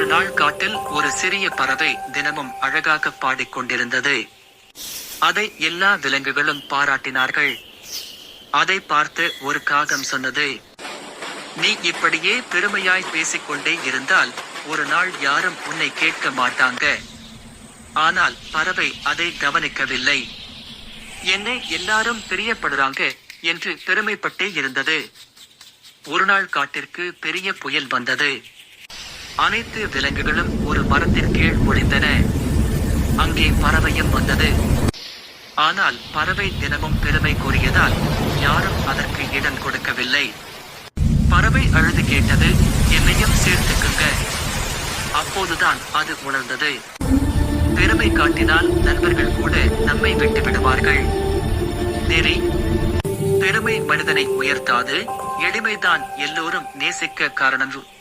நாள் காட்டில் ஒரு சிறிய பறவை தினமும் அழகாக பாடிக்கொண்டிருந்தது. அதை எல்லா விலங்குகளும் பாராட்டினார்கள். அதை பார்த்து ஒரு காகம் சொன்னது, "நீ இப்படியே பெருமையாய் பேசிக்கொண்டே இருந்தால் ஒரு நாள் யாரும் உன்னை கேட்க மாட்டாங்க." ஆனால் பறவை அதை கவனிக்கவில்லை. "என்னை எல்லாரும் பிரியப்படுறாங்க" என்று பெருமைப்பட்டே இருந்தது. ஒரு நாள் காட்டிற்கு பெரிய புயல் வந்தது. அனைத்து விலங்குகளும் ஒரு மரத்தின் கீழ் ஒளிந்தன. அங்கே பறவையும் வந்தது. ஆனால் பறவை தினமும் பெருமை கூறியதால் யாரும் அதற்கு இடம் கொடுக்கவில்லை. பறவை அழுது கேட்டது, "என்னையும் சேர்த்துக்குங்க." அப்போதுதான் அது உணர்ந்தது, பெருமை காட்டினால் நண்பர்கள் கூட நம்மை விட்டு விடுவார்கள். நெறி. பெருமை மனிதனை உயர்த்தாது, எளிமைதான் எல்லோரும் நேசிக்க காரணம்.